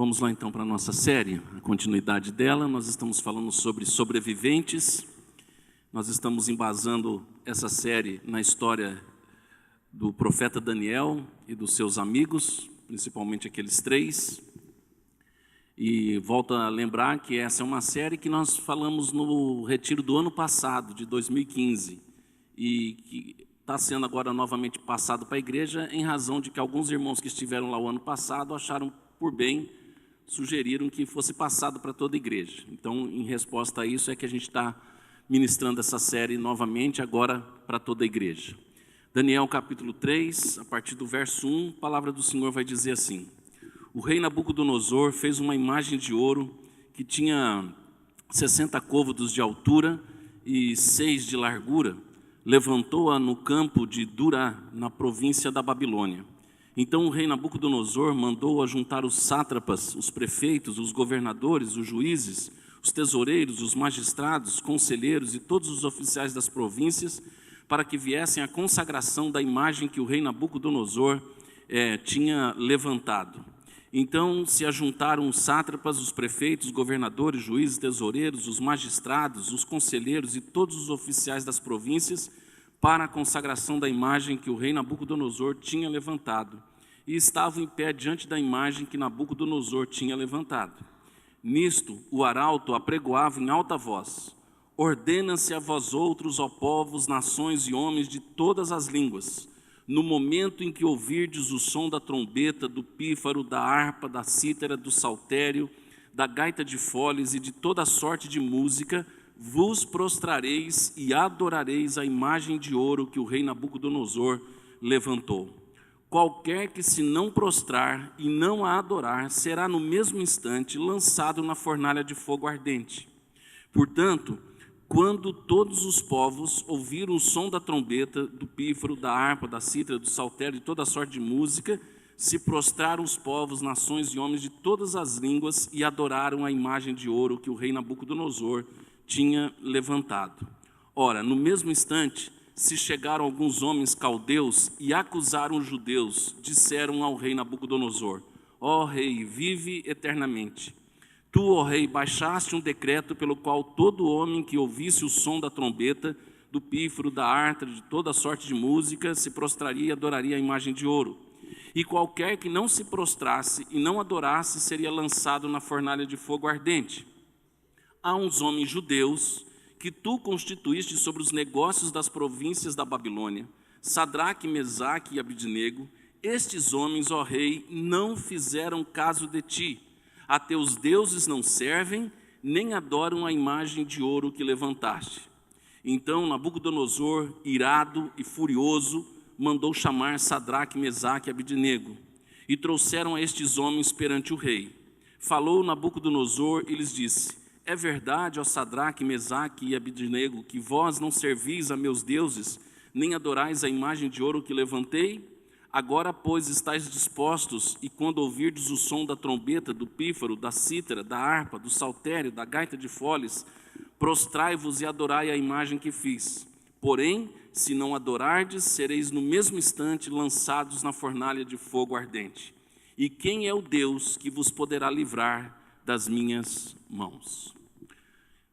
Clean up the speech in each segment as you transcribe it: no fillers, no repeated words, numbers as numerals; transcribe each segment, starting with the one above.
Vamos lá então para a nossa série, a continuidade dela. Nós estamos falando sobre sobreviventes. Nós estamos embasando essa série na história do profeta Daniel e dos seus amigos, principalmente aqueles 3. E volto a lembrar que essa é uma série que nós falamos no retiro do ano passado, de 2015, e que está sendo agora novamente passado para a igreja, em razão de que alguns irmãos que estiveram lá o ano passado acharam por bem, sugeriram que fosse passado para toda a igreja. Então, em resposta a isso, é que a gente está ministrando essa série novamente, agora para toda a igreja. Daniel capítulo 3, a partir do verso 1, a palavra do Senhor vai dizer assim: o rei Nabucodonosor fez uma imagem de ouro que tinha 60 côvados de altura e 6 de largura. Levantou-a no campo de Dura, na província da Babilônia. Então o rei Nabucodonosor mandou ajuntar os sátrapas, os prefeitos, os governadores, os juízes, os tesoureiros, os magistrados, os conselheiros e todos os oficiais das províncias para que viessem à consagração da imagem que o rei Nabucodonosor tinha levantado. Então se ajuntaram os sátrapas, os prefeitos, os governadores, juízes, tesoureiros, os magistrados, os conselheiros e todos os oficiais das províncias para a consagração da imagem que o rei Nabucodonosor tinha levantado, e estavam em pé diante da imagem que Nabucodonosor tinha levantado. Nisto o arauto apregoava em alta voz: ordena-se a vós outros, ó povos, nações e homens de todas as línguas, no momento em que ouvirdes o som da trombeta, do pífaro, da harpa, da cítara, do saltério, da gaita de foles e de toda sorte de música, vos prostrareis e adorareis a imagem de ouro que o rei Nabucodonosor levantou. Qualquer que se não prostrar e não a adorar, será no mesmo instante lançado na fornalha de fogo ardente. Portanto, quando todos os povos ouviram o som da trombeta, do pífaro, da harpa, da cítara, do saltério e toda sorte de música, se prostraram os povos, nações e homens de todas as línguas e adoraram a imagem de ouro que o rei Nabucodonosor tinha levantado. Ora, no mesmo instante, se chegaram alguns homens caldeus e acusaram os judeus, disseram ao rei Nabucodonosor: ó rei, vive eternamente. Tu, ó rei, baixaste um decreto pelo qual todo homem que ouvisse o som da trombeta, do pífaro, da harpa, de toda sorte de música, se prostraria e adoraria a imagem de ouro. E qualquer que não se prostrasse e não adorasse, seria lançado na fornalha de fogo ardente. Há uns homens judeus que tu constituíste sobre os negócios das províncias da Babilônia, Sadraque, Mesaque e Abidnego. Estes homens, ó rei, não fizeram caso de ti. A teus deuses não servem, nem adoram a imagem de ouro que levantaste. Então Nabucodonosor, irado e furioso, mandou chamar Sadraque, Mesaque e Abidnego, e trouxeram a estes homens perante o rei. Falou Nabucodonosor e lhes disse: é verdade, ó Sadraque, Mesaque e Abidnego, que vós não servis a meus deuses, nem adorais a imagem de ouro que levantei? Agora, pois, estáis dispostos, e quando ouvirdes o som da trombeta, do pífaro, da cítara, da harpa, do saltério, da gaita de foles, prostrai-vos e adorai a imagem que fiz. Porém, se não adorardes, sereis no mesmo instante lançados na fornalha de fogo ardente. E quem é o Deus que vos poderá livrar das minhas mãos?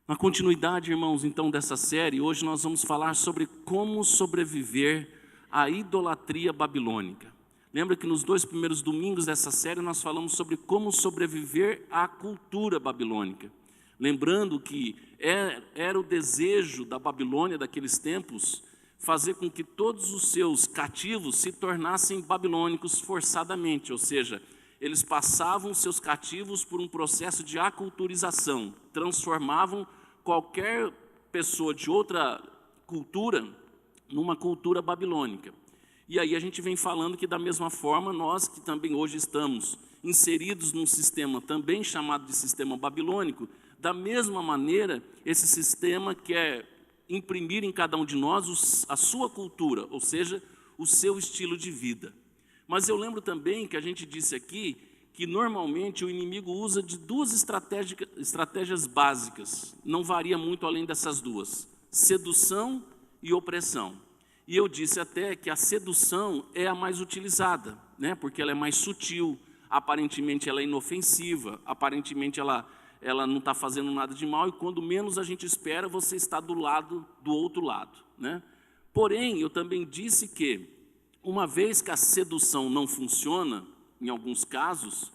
Na continuidade, irmãos, então, dessa série, hoje nós vamos falar sobre como sobreviver à idolatria babilônica. Lembra que nos 2 primeiros domingos dessa série nós falamos sobre como sobreviver à cultura babilônica. Lembrando que era o desejo da Babilônia daqueles tempos fazer com que todos os seus cativos se tornassem babilônicos forçadamente, ou seja, eles passavam seus cativos por um processo de aculturização, transformavam qualquer pessoa de outra cultura numa cultura babilônica. E aí a gente vem falando que da mesma forma, nós que também hoje estamos inseridos num sistema também chamado de sistema babilônico, da mesma maneira esse sistema quer imprimir em cada um de nós a sua cultura, ou seja, o seu estilo de vida. Mas eu lembro também que a gente disse aqui que normalmente o inimigo usa de 2 estratégias básicas, não varia muito além dessas 2, sedução e opressão. E eu disse até que a sedução é a mais utilizada, né? Porque ela é mais sutil, aparentemente ela é inofensiva, aparentemente ela não está fazendo nada de mal, e quando menos a gente espera, você está do outro lado, né? Porém, eu também disse que, uma vez que a sedução não funciona, em alguns casos,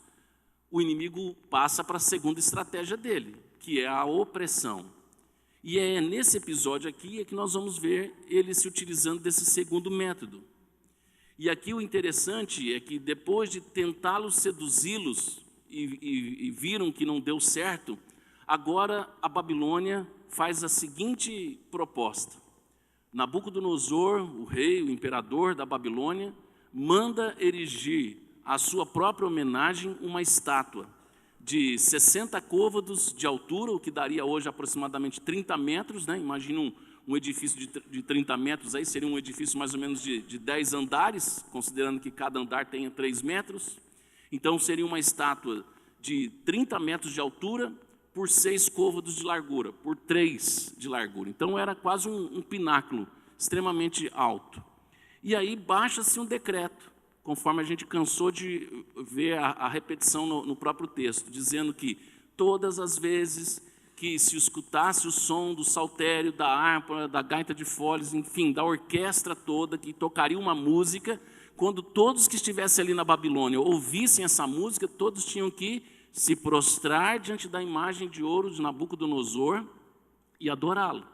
o inimigo passa para a segunda estratégia dele, que é a opressão. E é nesse episódio aqui que nós vamos ver ele se utilizando desse segundo método. E aqui o interessante é que depois de tentá-los seduzi-los e viram que não deu certo, agora a Babilônia faz a seguinte proposta. Nabucodonosor, o rei, o imperador da Babilônia, manda erigir à sua própria homenagem uma estátua de 60 côvados de altura, o que daria hoje aproximadamente 30 metros, né? Imagina um edifício de 30 metros, aí seria um edifício mais ou menos de 10 andares, considerando que cada andar tenha 3 metros. Então seria uma estátua de 30 metros de altura por 6 côvados de largura, por 3 de largura. Então era quase um pináculo extremamente alto. E aí baixa-se um decreto, conforme a gente cansou de ver a repetição no próprio texto, dizendo que todas as vezes que se escutasse o som do saltério, da harpa, da gaita de foles, enfim, da orquestra toda, que tocaria uma música, quando todos que estivessem ali na Babilônia ouvissem essa música, todos tinham que se prostrar diante da imagem de ouro de Nabucodonosor e adorá-lo.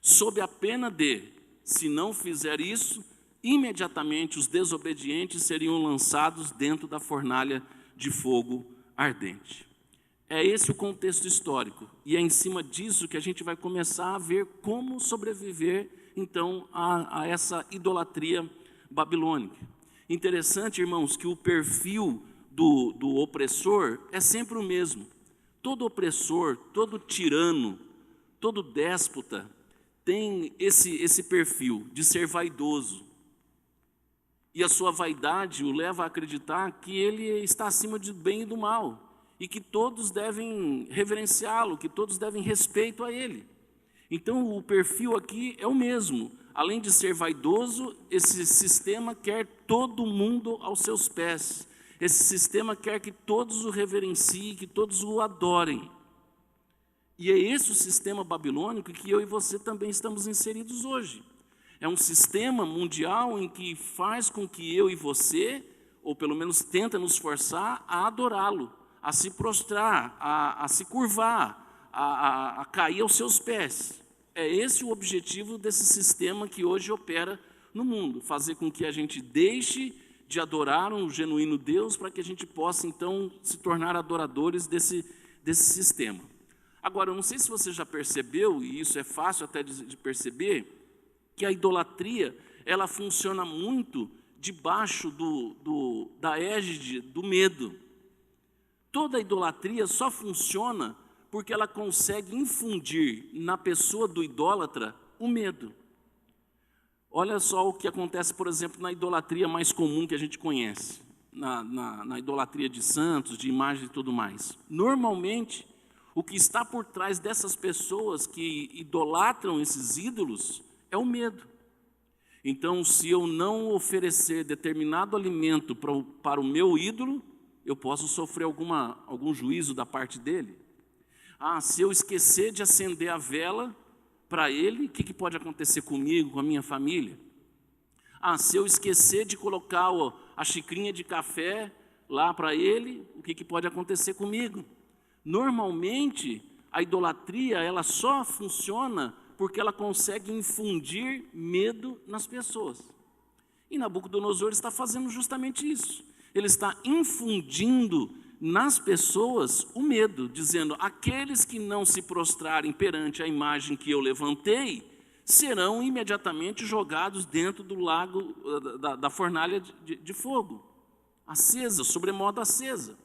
Sob a pena de, se não fizer isso, imediatamente os desobedientes seriam lançados dentro da fornalha de fogo ardente. É esse o contexto histórico, e é em cima disso que a gente vai começar a ver como sobreviver, então, a essa idolatria babilônica. Interessante, irmãos, que o perfil do opressor é sempre o mesmo. Todo opressor, todo tirano, todo déspota tem esse perfil de ser vaidoso. E a sua vaidade o leva a acreditar que ele está acima do bem e do mal, e que todos devem reverenciá-lo, que todos devem respeito a ele. Então o perfil aqui é o mesmo. Além de ser vaidoso, esse sistema quer todo mundo aos seus pés. Esse sistema quer que todos o reverenciem, que todos o adorem. E é esse o sistema babilônico que eu e você também estamos inseridos hoje. É um sistema mundial em que faz com que eu e você, ou pelo menos tenta nos forçar a adorá-lo, a se prostrar, a se curvar, a cair aos seus pés. É esse o objetivo desse sistema que hoje opera no mundo, fazer com que a gente deixe de adorar um genuíno Deus para que a gente possa então se tornar adoradores desse sistema. Agora, eu não sei se você já percebeu, e isso é fácil até de perceber, que a idolatria ela funciona muito debaixo da égide do medo. Toda idolatria só funciona porque ela consegue infundir na pessoa do idólatra o medo. Olha só o que acontece, por exemplo, na idolatria mais comum que a gente conhece, na idolatria de santos, de imagens e tudo mais. Normalmente, o que está por trás dessas pessoas que idolatram esses ídolos é o medo. Então, se eu não oferecer determinado alimento para o meu ídolo, eu posso sofrer algum juízo da parte dele. Se eu esquecer de acender a vela para ele, o que pode acontecer comigo, com a minha família? Se eu esquecer de colocar a xicrinha de café lá para ele, o que pode acontecer comigo? Normalmente, a idolatria ela só funciona porque ela consegue infundir medo nas pessoas. E Nabucodonosor está fazendo justamente isso. Ele está infundindo nas pessoas o medo, dizendo: aqueles que não se prostrarem perante a imagem que eu levantei, serão imediatamente jogados dentro do lago, da fornalha de fogo, acesa, sobremodo acesa.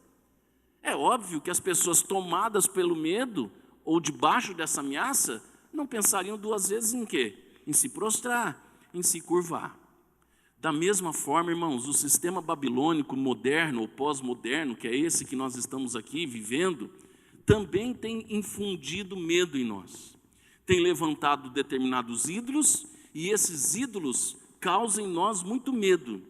É óbvio que as pessoas tomadas pelo medo, ou debaixo dessa ameaça, não pensariam duas vezes em quê? Em se prostrar, em se curvar. Da mesma forma, irmãos, o sistema babilônico moderno ou pós-moderno, que é esse que nós estamos aqui vivendo, também tem infundido medo em nós. Tem levantado determinados ídolos, e esses ídolos causam em nós muito medo.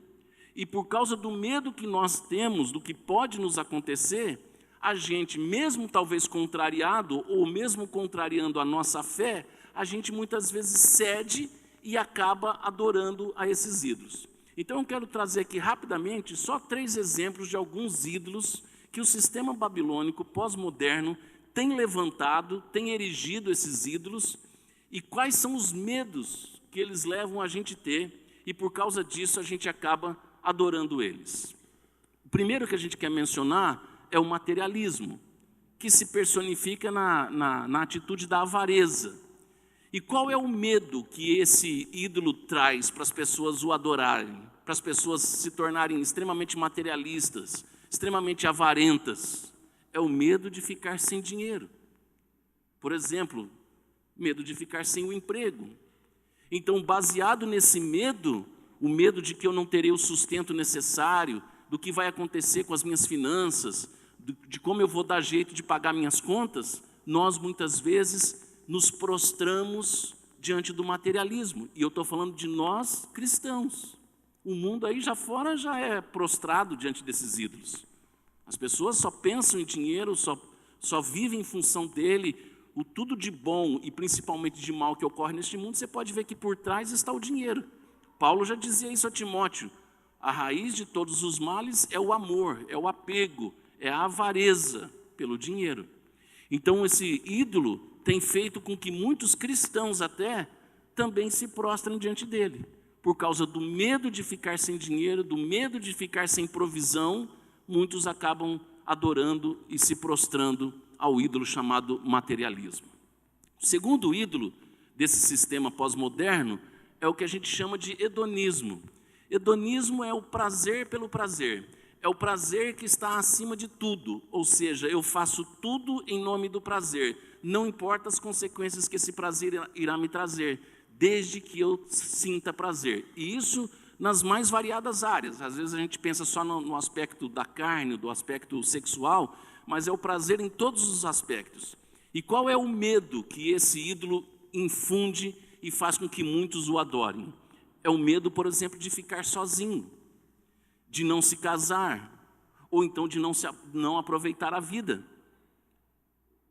E por causa do medo que nós temos do que pode nos acontecer, a gente, mesmo talvez contrariado ou mesmo contrariando a nossa fé, a gente muitas vezes cede e acaba adorando a esses ídolos. Então eu quero trazer aqui rapidamente só 3 exemplos de alguns ídolos que o sistema babilônico pós-moderno tem levantado, tem erigido esses ídolos, e quais são os medos que eles levam a gente a ter, e por causa disso a gente acaba adorando eles. O primeiro que a gente quer mencionar é o materialismo, que se personifica na atitude da avareza. E qual é o medo que esse ídolo traz para as pessoas o adorarem, para as pessoas se tornarem extremamente materialistas, extremamente avarentas? É o medo de ficar sem dinheiro. Por exemplo, medo de ficar sem o emprego. Então, baseado nesse medo, o medo de que eu não terei o sustento necessário, do que vai acontecer com as minhas finanças, de como eu vou dar jeito de pagar minhas contas, nós muitas vezes nos prostramos diante do materialismo. E eu estou falando de nós cristãos. O mundo aí já fora já é prostrado diante desses ídolos. As pessoas só pensam em dinheiro, só vivem em função dele. O tudo de bom e principalmente de mal que ocorre neste mundo, você pode ver que por trás está o dinheiro. Paulo já dizia isso a Timóteo: a raiz de todos os males é o amor, é o apego, é a avareza pelo dinheiro. Então esse ídolo tem feito com que muitos cristãos até também se prostrem diante dele. Por causa do medo de ficar sem dinheiro, do medo de ficar sem provisão, muitos acabam adorando e se prostrando ao ídolo chamado materialismo. O segundo ídolo desse sistema pós-moderno é o que a gente chama de hedonismo. Hedonismo é o prazer pelo prazer. É o prazer que está acima de tudo, ou seja, eu faço tudo em nome do prazer, não importa as consequências que esse prazer irá me trazer, desde que eu sinta prazer. E isso nas mais variadas áreas. Às vezes a gente pensa só no aspecto da carne, do aspecto sexual, mas é o prazer em todos os aspectos. E qual é o medo que esse ídolo infunde e faz com que muitos o adorem? É o medo, por exemplo, de ficar sozinho, de não se casar, ou então de não aproveitar a vida.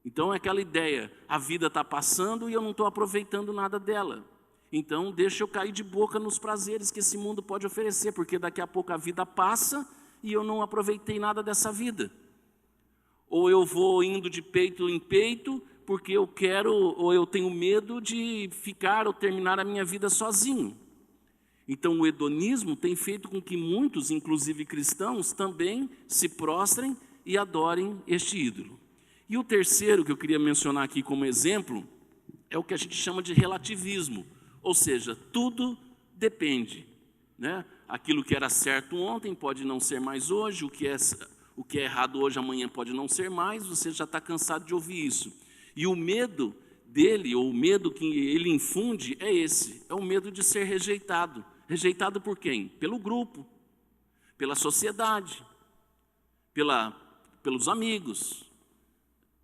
Então é aquela ideia, a vida está passando e eu não estou aproveitando nada dela. Então deixa eu cair de boca nos prazeres que esse mundo pode oferecer, porque daqui a pouco a vida passa e eu não aproveitei nada dessa vida. Ou eu vou indo de peito em peito, porque eu quero, ou eu tenho medo de ficar ou terminar a minha vida sozinho. Então o hedonismo tem feito com que muitos, inclusive cristãos, também se prostrem e adorem este ídolo. E o terceiro que eu queria mencionar aqui como exemplo é o que a gente chama de relativismo, ou seja, tudo depende, né? Aquilo que era certo ontem pode não ser mais hoje, o que é errado hoje amanhã pode não ser mais, você já está cansado de ouvir isso. E o medo dele, ou o medo que ele infunde é esse, é o medo de ser rejeitado. Rejeitado por quem? Pelo grupo, pela sociedade, pelos amigos,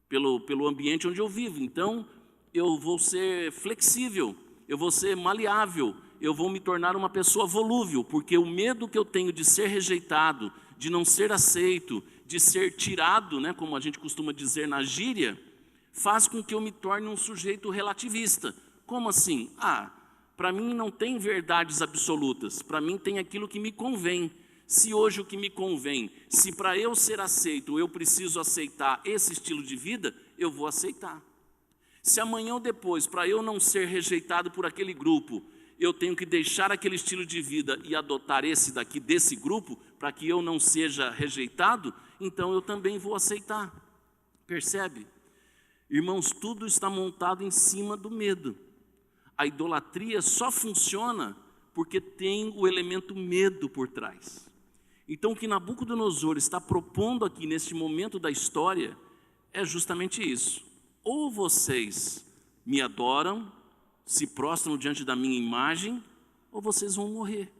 pelo ambiente onde eu vivo. Então, eu vou ser flexível, eu vou ser maleável, eu vou me tornar uma pessoa volúvel, porque o medo que eu tenho de ser rejeitado, de não ser aceito, de ser tirado, né, como a gente costuma dizer na gíria, faz com que eu me torne um sujeito relativista. Como assim? Para mim não tem verdades absolutas, para mim tem aquilo que me convém. Se hoje o que me convém, se para eu ser aceito eu preciso aceitar esse estilo de vida, eu vou aceitar. Se amanhã ou depois, para eu não ser rejeitado por aquele grupo, eu tenho que deixar aquele estilo de vida e adotar esse daqui desse grupo, para que eu não seja rejeitado, então eu também vou aceitar. Percebe? Irmãos, tudo está montado em cima do medo. A idolatria só funciona porque tem o elemento medo por trás. Então o que Nabucodonosor está propondo aqui neste momento da história é justamente isso. Ou vocês me adoram, se prostram diante da minha imagem, ou vocês vão morrer.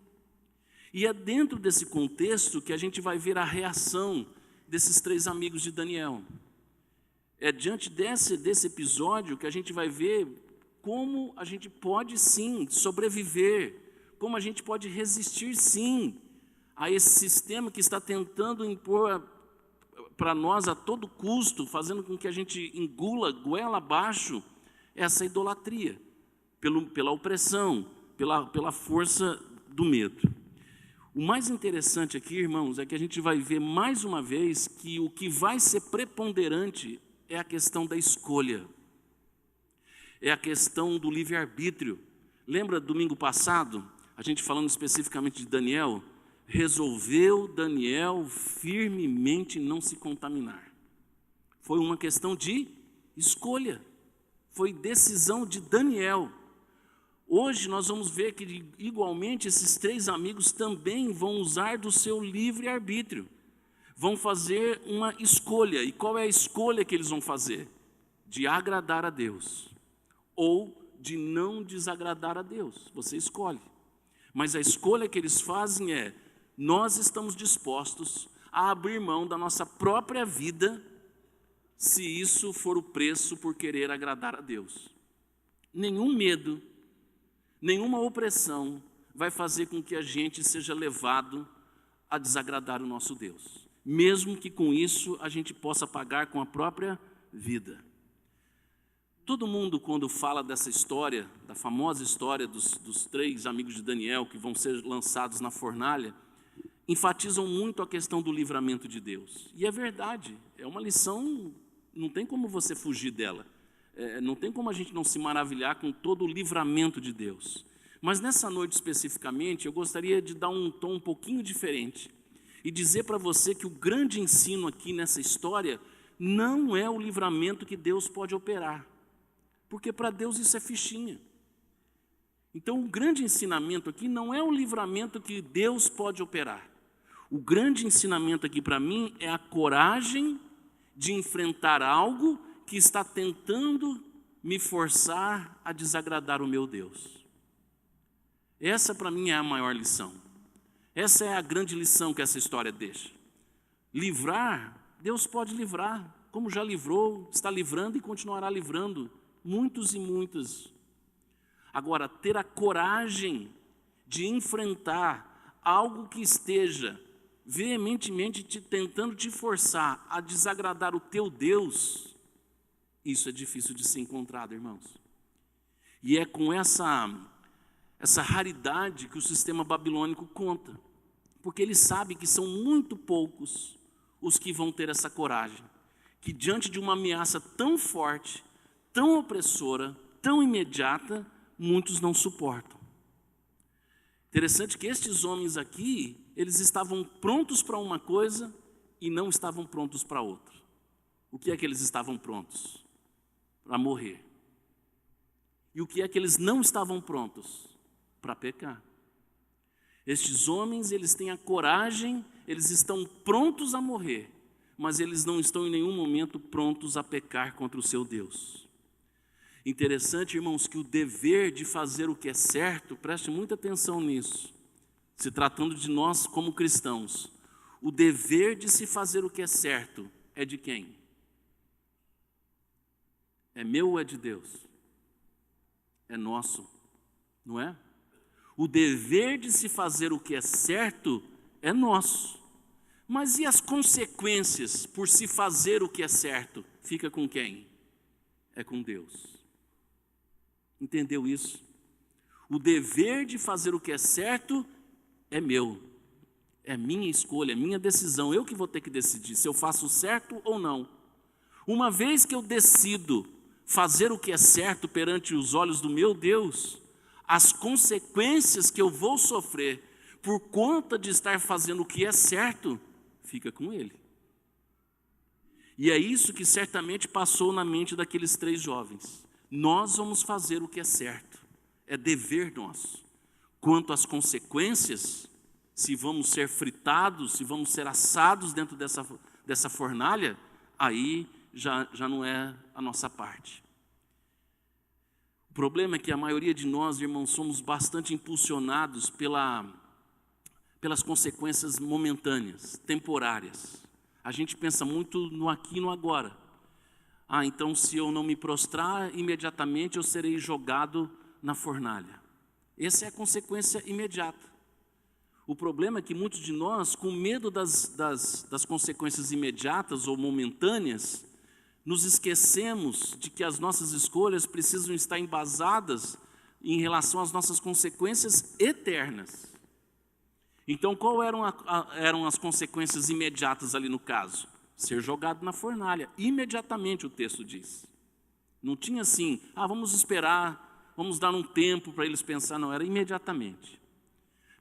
E é dentro desse contexto que a gente vai ver a reação desses 3 amigos de Daniel. É diante desse episódio que a gente vai ver como a gente pode sim sobreviver, como a gente pode resistir sim a esse sistema que está tentando impor para nós a todo custo, fazendo com que a gente engula, goela abaixo, essa idolatria, pela opressão, pela força do medo. O mais interessante aqui, irmãos, é que a gente vai ver mais uma vez que o que vai ser preponderante é a questão da escolha, é a questão do livre-arbítrio. Lembra domingo passado, a gente falando especificamente de Daniel? Resolveu Daniel firmemente não se contaminar. Foi uma questão de escolha, foi decisão de Daniel. Hoje nós vamos ver que igualmente esses 3 amigos também vão usar do seu livre-arbítrio, vão fazer uma escolha. E qual é a escolha que eles vão fazer? De agradar a Deus ou de não desagradar a Deus, você escolhe. Mas a escolha que eles fazem é: nós estamos dispostos a abrir mão da nossa própria vida, se isso for o preço por querer agradar a Deus. Nenhum medo, nenhuma opressão vai fazer com que a gente seja levado a desagradar o nosso Deus, mesmo que com isso a gente possa pagar com a própria vida. Todo mundo, quando fala dessa história, da famosa história dos 3 amigos de Daniel que vão ser lançados na fornalha, enfatizam muito a questão do livramento de Deus. E é verdade, é uma lição, não tem como você fugir dela. Não tem como a gente não se maravilhar com todo o livramento de Deus. Mas nessa noite especificamente, eu gostaria de dar um tom um pouquinho diferente e dizer para você que o grande ensino aqui nessa história não é o livramento que Deus pode operar, porque para Deus isso é fichinha. Então o grande ensinamento aqui não é o livramento que Deus pode operar. O grande ensinamento aqui para mim é a coragem de enfrentar algo que está tentando me forçar a desagradar o meu Deus. Essa para mim é a maior lição. Essa é a grande lição que essa história deixa. Livrar, Deus pode livrar, como já livrou, está livrando e continuará livrando muitos e muitas. Agora, ter a coragem de enfrentar algo que esteja veementemente tentando te forçar a desagradar o teu Deus, isso é difícil de ser encontrado, irmãos. E é com essa raridade que o sistema babilônico conta, porque ele sabe que são muito poucos os que vão ter essa coragem, que diante de uma ameaça tão forte, tão opressora, tão imediata, muitos não suportam. Interessante que estes homens aqui, eles estavam prontos para uma coisa e não estavam prontos para outra. O que é que eles estavam prontos? Para morrer. E o que é que eles não estavam prontos? Para pecar. Estes homens, eles têm a coragem, eles estão prontos a morrer, mas eles não estão em nenhum momento prontos a pecar contra o seu Deus. Interessante, irmãos, que o dever de fazer o que é certo, preste muita atenção nisso, se tratando de nós como cristãos, o dever de se fazer o que é certo é de quem? É meu ou é de Deus? É nosso, não é? O dever de se fazer o que é certo é nosso. Mas e as consequências por se fazer o que é certo? Fica com quem? É com Deus. Entendeu isso? O dever de fazer o que é certo é meu. É minha escolha, é minha decisão. Eu que vou ter que decidir se eu faço certo ou não. Uma vez que eu decido fazer o que é certo perante os olhos do meu Deus, as consequências que eu vou sofrer por conta de estar fazendo o que é certo, fica com Ele. E é isso que certamente passou na mente daqueles 3 jovens. Nós vamos fazer o que é certo, é dever nosso. Quanto às consequências, se vamos ser fritados, se vamos ser assados dentro dessa fornalha, aí já não é a nossa parte. O problema é que a maioria de nós, irmãos, somos bastante impulsionados pelas consequências momentâneas, temporárias. A gente pensa muito no aqui e no agora. Então se eu não me prostrar, imediatamente eu serei jogado na fornalha. Essa é a consequência imediata. O problema é que muitos de nós, com medo das consequências imediatas ou momentâneas, nos esquecemos de que as nossas escolhas precisam estar embasadas em relação às nossas consequências eternas. Então, qual eram as consequências imediatas ali no caso? Ser jogado na fornalha. Imediatamente o texto diz. Não tinha assim, vamos esperar, vamos dar um tempo para eles pensar. Não, era imediatamente.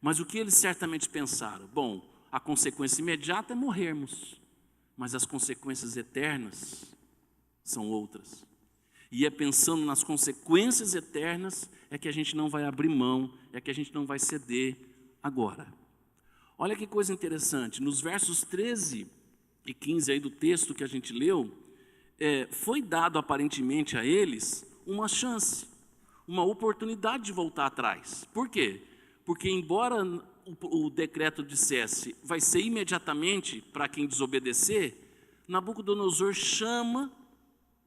Mas o que eles certamente pensaram? Bom, a consequência imediata é morrermos. Mas as consequências eternas são outras. E é pensando nas consequências eternas é que a gente não vai abrir mão, é que a gente não vai ceder agora. Olha que coisa interessante, nos versos 13 e 15 aí do texto que a gente leu, foi dado aparentemente a eles uma chance, uma oportunidade de voltar atrás. Por quê? Porque embora o decreto dissesse, vai ser imediatamente para quem desobedecer, Nabucodonosor chama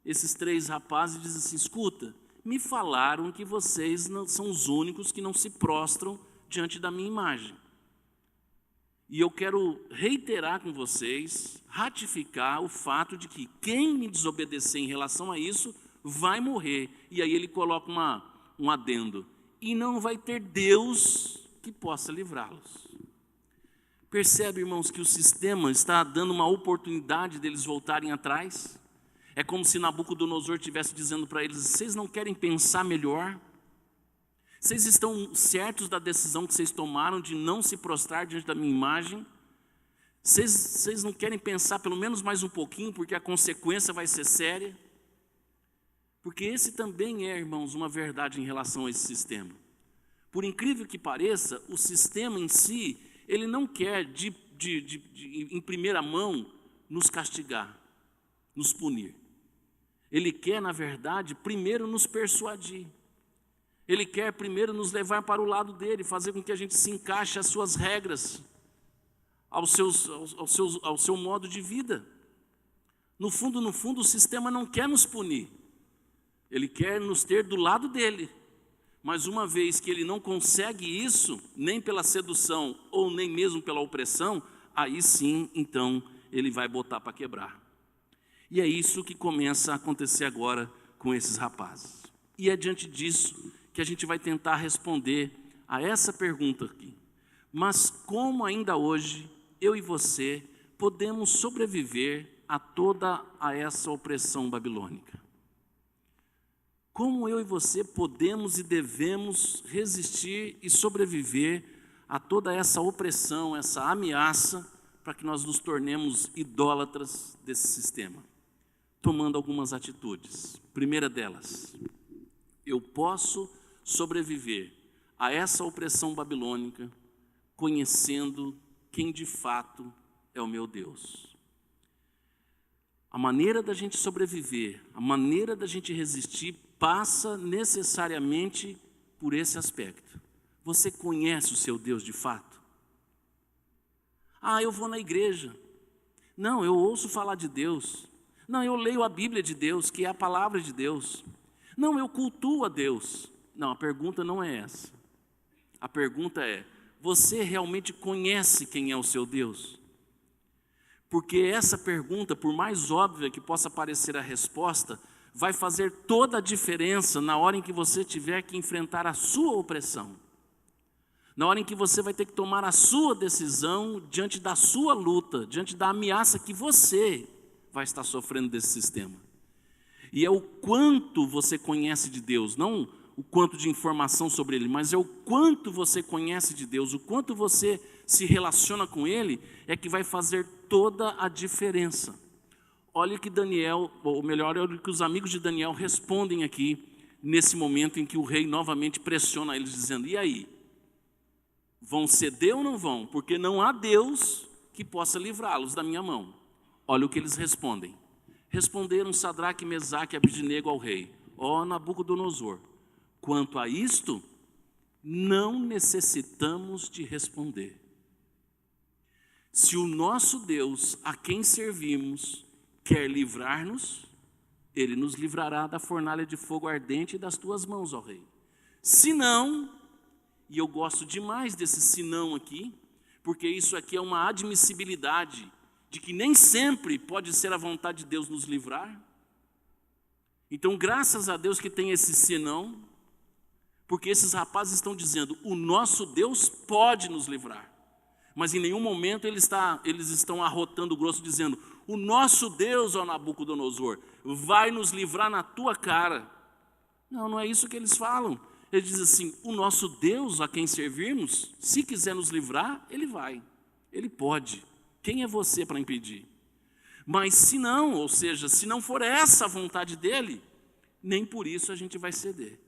esses 3 rapazes e diz assim, escuta, me falaram que vocês não são os únicos que não se prostram diante da minha imagem. E eu quero reiterar com vocês, ratificar o fato de que quem me desobedecer em relação a isso, vai morrer. E aí ele coloca um adendo. E não vai ter Deus que possa livrá-los. Percebe, irmãos, que o sistema está dando uma oportunidade deles voltarem atrás? É como se Nabucodonosor estivesse dizendo para eles, vocês não querem pensar melhor? Vocês estão certos da decisão que vocês tomaram de não se prostrar diante da minha imagem? Vocês não querem pensar pelo menos mais um pouquinho, porque a consequência vai ser séria? Porque esse também é, irmãos, uma verdade em relação a esse sistema. Por incrível que pareça, o sistema em si, ele não quer, em primeira mão, nos castigar, nos punir. Ele quer, na verdade, primeiro nos persuadir. Ele quer primeiro nos levar para o lado dele, fazer com que a gente se encaixe às suas regras, ao seu modo de vida. No fundo, o sistema não quer nos punir. Ele quer nos ter do lado dele. Mas uma vez que ele não consegue isso, nem pela sedução ou nem mesmo pela opressão, aí sim, então, ele vai botar para quebrar. E é isso que começa a acontecer agora com esses rapazes. E é diante disso que a gente vai tentar responder a essa pergunta aqui. Mas como ainda hoje, eu e você, podemos sobreviver a toda essa opressão babilônica? Como eu e você podemos e devemos resistir e sobreviver a toda essa opressão, essa ameaça, para que nós nos tornemos idólatras desse sistema? Tomando algumas atitudes. Primeira delas, eu posso sobreviver a essa opressão babilônica conhecendo quem de fato é o meu Deus. A maneira da gente sobreviver, a maneira da gente resistir passa necessariamente por esse aspecto. Você conhece o seu Deus de fato? Eu vou na igreja. Não, eu ouço falar de Deus. Não, eu leio a Bíblia de Deus, que é a palavra de Deus. Não, eu cultuo a Deus. Não, a pergunta não é essa. A pergunta é, você realmente conhece quem é o seu Deus? Porque essa pergunta, por mais óbvia que possa parecer a resposta, vai fazer toda a diferença na hora em que você tiver que enfrentar a sua opressão. Na hora em que você vai ter que tomar a sua decisão diante da sua luta, diante da ameaça que você vai estar sofrendo desse sistema. E é o quanto você conhece de Deus, não o quanto de informação sobre Ele, mas é o quanto você conhece de Deus, o quanto você se relaciona com Ele, é que vai fazer toda a diferença. Olha que Daniel, ou melhor, olha que os amigos de Daniel respondem aqui, nesse momento em que o rei novamente pressiona eles, dizendo, e aí? Vão ceder ou não vão? Porque não há Deus que possa livrá-los da minha mão. Olha o que eles respondem. Responderam Sadraque, Mesaque e Abednego ao rei, ó Nabucodonosor, quanto a isto, não necessitamos de responder. Se o nosso Deus, a quem servimos, quer livrar-nos, Ele nos livrará da fornalha de fogo ardente das tuas mãos, ó rei. Se não, e eu gosto demais desse se não aqui, porque isso aqui é uma admissibilidade de que nem sempre pode ser a vontade de Deus nos livrar. Então, graças a Deus que tem esse senão, porque esses rapazes estão dizendo, o nosso Deus pode nos livrar. Mas em nenhum momento eles estão arrotando grosso dizendo, o nosso Deus, ó Nabucodonosor, vai nos livrar na tua cara. Não, não é isso que eles falam. Eles dizem assim, o nosso Deus a quem servirmos, se quiser nos livrar, Ele vai, Ele pode. Quem é você para impedir? Mas se não, ou seja, se não for essa a vontade dEle, nem por isso a gente vai ceder.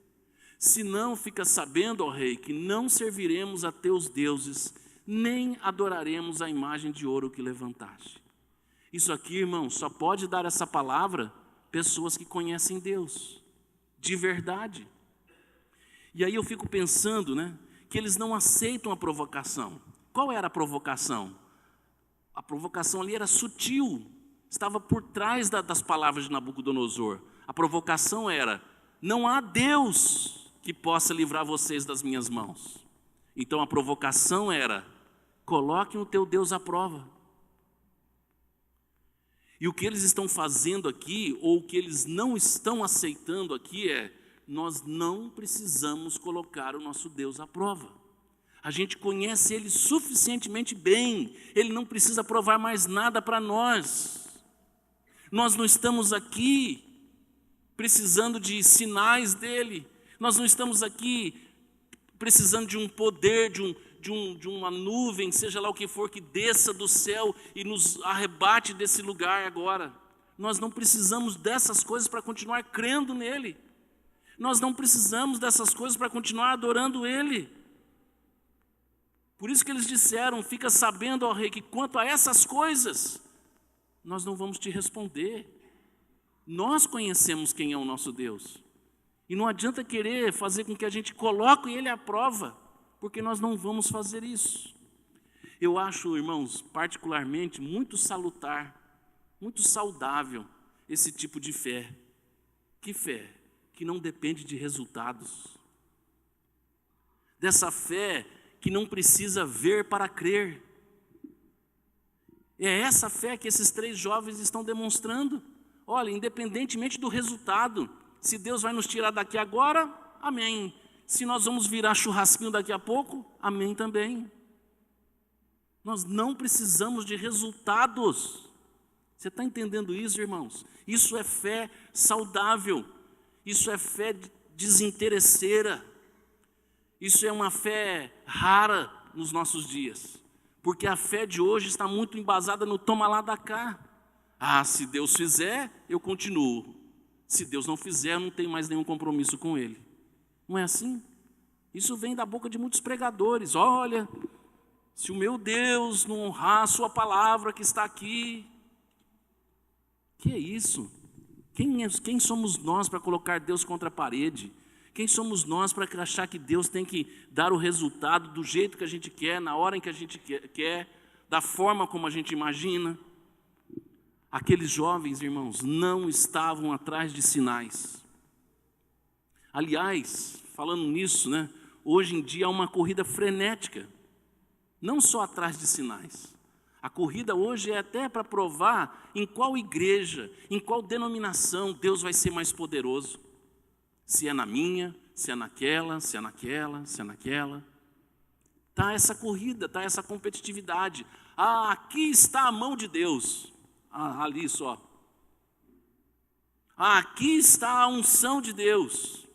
Se não, fica sabendo, ó rei, que não serviremos a teus deuses, nem adoraremos a imagem de ouro que levantaste. Isso aqui, irmão, só pode dar essa palavra pessoas que conhecem Deus, de verdade. E aí eu fico pensando, que eles não aceitam a provocação. Qual era a provocação? A provocação ali era sutil, estava por trás das palavras de Nabucodonosor. A provocação era, não há Deus que possa livrar vocês das minhas mãos. Então a provocação era, coloquem o teu Deus à prova. E o que eles estão fazendo aqui, ou o que eles não estão aceitando aqui é, nós não precisamos colocar o nosso Deus à prova. A gente conhece Ele suficientemente bem, Ele não precisa provar mais nada para nós. Nós não estamos aqui precisando de sinais dEle, nós não estamos aqui precisando de um poder, de uma nuvem, seja lá o que for, que desça do céu e nos arrebate desse lugar agora. Nós não precisamos dessas coisas para continuar crendo nele. Nós não precisamos dessas coisas para continuar adorando Ele. Por isso que eles disseram, fica sabendo, ó rei, que quanto a essas coisas, nós não vamos te responder. Nós conhecemos quem é o nosso Deus. E não adianta querer fazer com que a gente coloque Ele à prova, porque nós não vamos fazer isso. Eu acho, irmãos, particularmente muito salutar, muito saudável esse tipo de fé. Que fé? Que não depende de resultados. Dessa fé que não precisa ver para crer. É essa fé que esses 3 jovens estão demonstrando. Olha, independentemente do resultado, se Deus vai nos tirar daqui agora, amém. Se nós vamos virar churrasquinho daqui a pouco, amém também. Nós não precisamos de resultados. Você está entendendo isso, irmãos? Isso é fé saudável. Isso é fé desinteresseira. Isso é uma fé rara nos nossos dias. Porque a fé de hoje está muito embasada no toma lá da cá. Ah, se Deus fizer, eu continuo. Se Deus não fizer, eu não tenho mais nenhum compromisso com Ele. Não é assim? Isso vem da boca de muitos pregadores. Olha, se o meu Deus não honrar a sua palavra que está aqui. Que é isso? Quem somos nós para colocar Deus contra a parede? Quem somos nós para achar que Deus tem que dar o resultado do jeito que a gente quer, na hora em que a gente quer, da forma como a gente imagina? Aqueles jovens, irmãos, não estavam atrás de sinais. Aliás, falando nisso, hoje em dia há uma corrida frenética, não só atrás de sinais. A corrida hoje é até para provar em qual igreja, em qual denominação Deus vai ser mais poderoso. Se é na minha, se é naquela, se é naquela, se é naquela. Está essa corrida, está essa competitividade. Ah, aqui está a mão de Deus. Ah, ali só. Ah, aqui está a unção de Deus.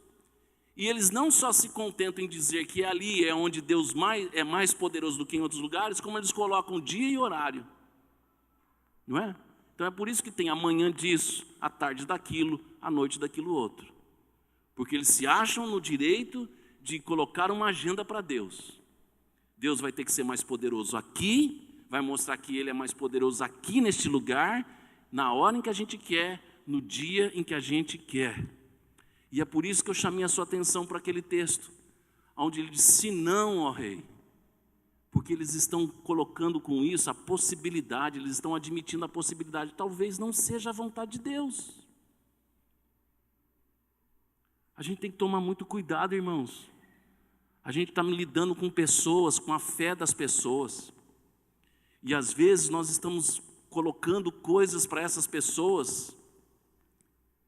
E eles não só se contentam em dizer que ali é onde Deus é mais poderoso do que em outros lugares, como eles colocam dia e horário. Não é? Então é por isso que tem a manhã disso, a tarde daquilo, a noite daquilo outro. Porque eles se acham no direito de colocar uma agenda para Deus. Deus vai ter que ser mais poderoso aqui, vai mostrar que Ele é mais poderoso aqui neste lugar, na hora em que a gente quer, no dia em que a gente quer. E é por isso que eu chamei a sua atenção para aquele texto, onde ele diz, se não, ó rei, porque eles estão colocando com isso a possibilidade, eles estão admitindo a possibilidade, talvez não seja a vontade de Deus. A gente tem que tomar muito cuidado, irmãos. A gente está lidando com pessoas, com a fé das pessoas. E às vezes nós estamos colocando coisas para essas pessoas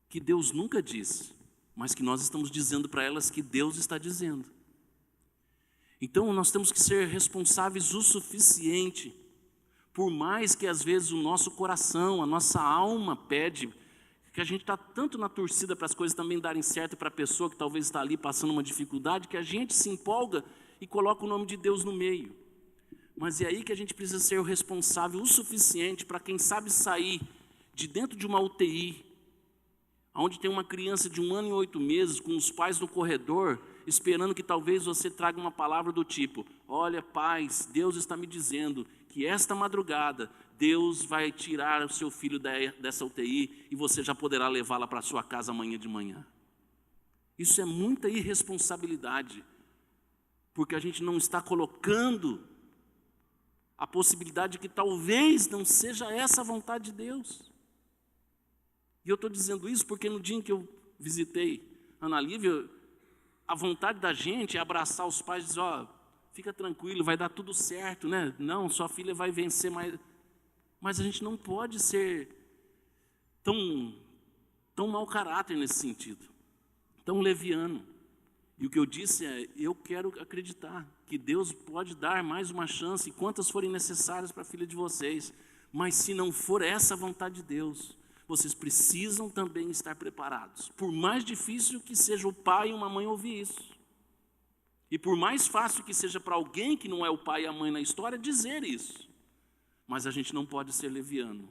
que Deus nunca disse, mas que nós estamos dizendo para elas que Deus está dizendo. Então nós temos que ser responsáveis o suficiente, por mais que às vezes o nosso coração, a nossa alma pede, que a gente está tanto na torcida para as coisas também darem certo para a pessoa que talvez está ali passando uma dificuldade, que a gente se empolga e coloca o nome de Deus no meio. Mas é aí que a gente precisa ser o responsável o suficiente para, quem sabe, sair de dentro de uma UTI, onde tem uma criança de 1 ano e 8 meses, com os pais no corredor, esperando que talvez você traga uma palavra do tipo: olha, pais, Deus está me dizendo que esta madrugada Deus vai tirar o seu filho dessa UTI e você já poderá levá-la para a sua casa amanhã de manhã. Isso é muita irresponsabilidade, porque a gente não está colocando a possibilidade de que talvez não seja essa a vontade de Deus. E eu estou dizendo isso porque no dia em que eu visitei Ana Lívia, a vontade da gente é abraçar os pais e dizer: ó, fica tranquilo, vai dar tudo certo, né? Não, sua filha vai vencer, mas a gente não pode ser tão mau caráter nesse sentido, tão leviano. E o que eu disse é: eu quero acreditar que Deus pode dar mais uma chance, quantas forem necessárias para a filha de vocês. Mas se não for essa a vontade de Deus, vocês precisam também estar preparados. Por mais difícil que seja o pai e uma mãe ouvir isso, e por mais fácil que seja para alguém que não é o pai e a mãe na história dizer isso, mas a gente não pode ser leviano.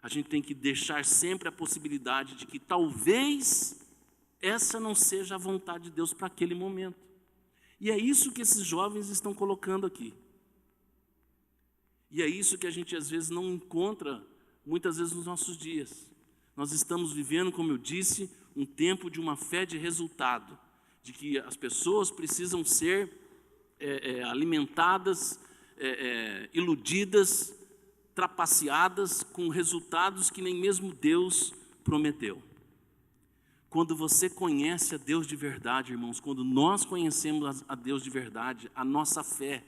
A gente tem que deixar sempre a possibilidade de que talvez essa não seja a vontade de Deus para aquele momento. E é isso que esses jovens estão colocando aqui. E é isso que a gente às vezes não encontra, muitas vezes, nos nossos dias. Nós estamos vivendo, como eu disse, um tempo de uma fé de resultado, de que as pessoas precisam ser alimentadas, iludidas, trapaceadas com resultados que nem mesmo Deus prometeu. Quando você conhece a Deus de verdade, irmãos, quando nós conhecemos a Deus de verdade, a nossa fé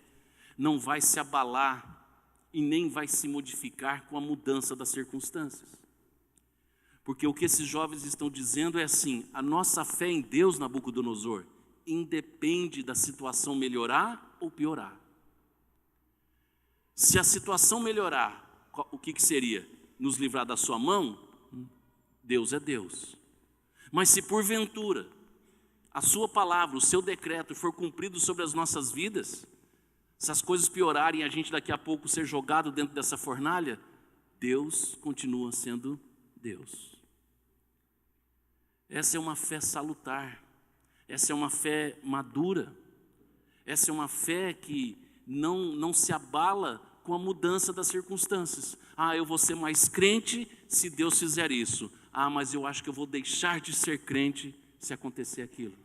não vai se abalar e nem vai se modificar com a mudança das circunstâncias. Porque o que esses jovens estão dizendo é assim: a nossa fé em Deus, Nabucodonosor, independe da situação melhorar ou piorar. Se a situação melhorar, o que seria? Nos livrar da sua mão? Deus é Deus. Mas se porventura a sua palavra, o seu decreto for cumprido sobre as nossas vidas, se as coisas piorarem e a gente daqui a pouco ser jogado dentro dessa fornalha, Deus continua sendo Deus. Essa é uma fé salutar, essa é uma fé madura, essa é uma fé que não se abala com a mudança das circunstâncias. Ah, eu vou ser mais crente se Deus fizer isso. Ah, mas eu acho que eu vou deixar de ser crente se acontecer aquilo.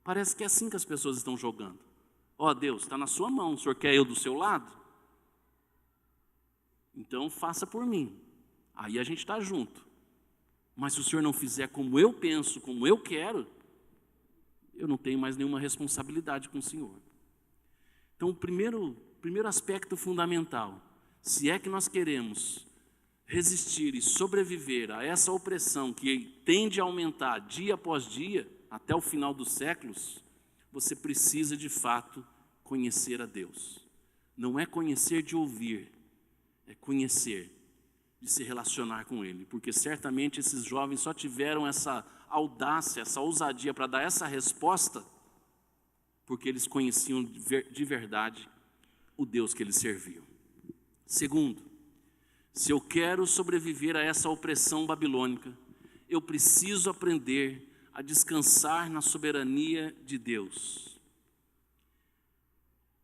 Parece que é assim que as pessoas estão jogando. Ó, Deus, está na sua mão, o Senhor quer eu do seu lado? Então faça por mim. Aí a gente está junto. Mas se o Senhor não fizer como eu penso, como eu quero, eu não tenho mais nenhuma responsabilidade com o Senhor. Então o primeiro aspecto fundamental, se é que nós queremos resistir e sobreviver a essa opressão que tende a aumentar dia após dia, até o final dos séculos, você precisa de fato conhecer a Deus. Não é conhecer de ouvir, é conhecer de se relacionar com Ele, porque certamente esses jovens só tiveram essa audácia, essa ousadia para dar essa resposta, porque eles conheciam de verdade o Deus que eles serviam. Segundo, se eu quero sobreviver a essa opressão babilônica, eu preciso aprender a descansar na soberania de Deus.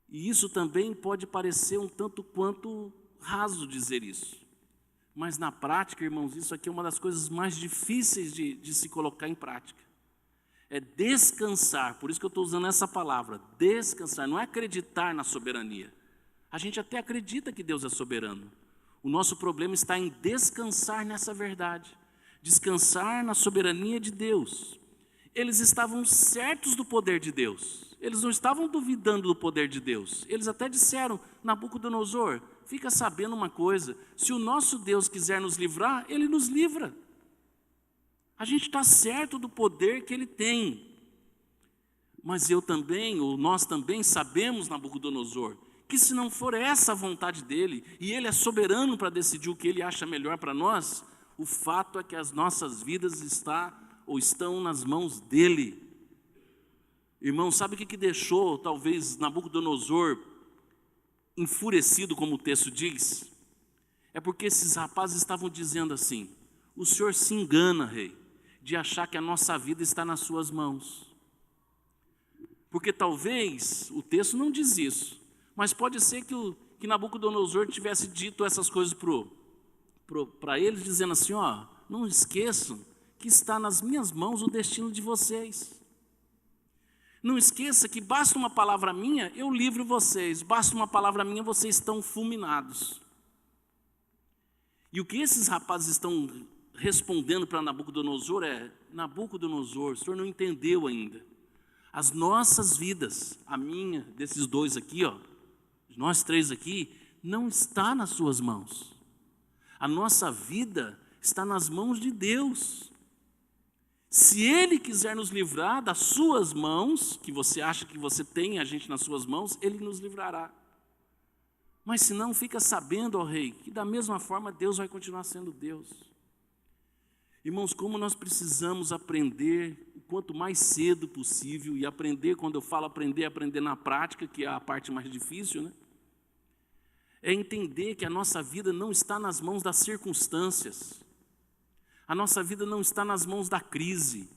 E isso também pode parecer um tanto quanto raso dizer isso. Mas na prática, irmãos, isso aqui é uma das coisas mais difíceis de se colocar em prática. É descansar, por isso que eu estou usando essa palavra, descansar, não é acreditar na soberania. A gente até acredita que Deus é soberano. O nosso problema está em descansar nessa verdade, descansar na soberania de Deus. eles estavam certos do poder de Deus. Eles não estavam duvidando do poder de Deus. Eles até disseram: Nabucodonosor, fica sabendo uma coisa, se o nosso Deus quiser nos livrar, Ele nos livra. A gente está certo do poder que Ele tem. Mas eu também, ou nós também sabemos, Nabucodonosor, que se não for essa a vontade dEle, e Ele é soberano para decidir o que Ele acha melhor para nós, o fato é que as nossas vidas estão nas mãos dEle. Irmão, sabe o que deixou talvez Nabucodonosor enfurecido, como o texto diz? É porque esses rapazes estavam dizendo assim: o senhor se engana, rei, de achar que a nossa vida está nas suas mãos. Porque talvez, o texto não diz isso, mas pode ser que Nabucodonosor tivesse dito essas coisas para eles, dizendo assim: ó, não esqueçam que está nas minhas mãos o destino de vocês. Não esqueça que basta uma palavra minha, eu livro vocês. Basta uma palavra minha, vocês estão fulminados. E o que esses rapazes estão respondendo para Nabucodonosor é: Nabucodonosor, o senhor não entendeu ainda. As nossas vidas, a minha, desses dois aqui, ó, nós três aqui, não está nas suas mãos. A nossa vida está nas mãos de Deus. Se Ele quiser nos livrar das suas mãos, que você acha que você tem a gente nas suas mãos, Ele nos livrará. Mas se não, fica sabendo, ó rei, que da mesma forma Deus vai continuar sendo Deus. Irmãos, como nós precisamos aprender o quanto mais cedo possível, e aprender, quando eu falo aprender, aprender na prática, que é a parte mais difícil, né? É entender que a nossa vida não está nas mãos das circunstâncias. A nossa vida não está nas mãos da crise.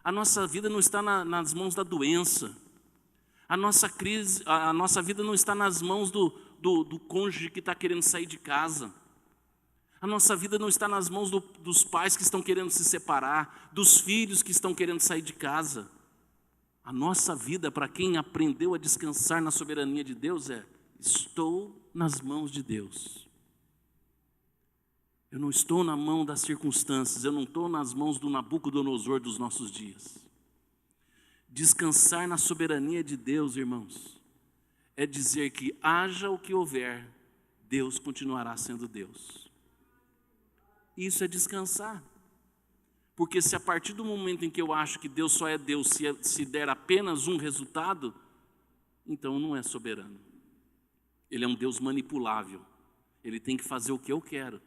A nossa vida não está nas mãos da doença. A nossa vida não está nas mãos do cônjuge que está querendo sair de casa. A nossa vida não está nas mãos dos pais que estão querendo se separar, dos filhos que estão querendo sair de casa. A nossa vida, para quem aprendeu a descansar na soberania de Deus, estou nas mãos de Deus. Eu não estou na mão das circunstâncias, eu não estou nas mãos do Nabucodonosor dos nossos dias. Descansar na soberania de Deus, irmãos, é dizer que haja o que houver, Deus continuará sendo Deus. Isso é descansar. Porque se a partir do momento em que eu acho que Deus só é Deus se der apenas um resultado, então não é soberano. Ele é um Deus manipulável. Ele tem que fazer o que eu quero.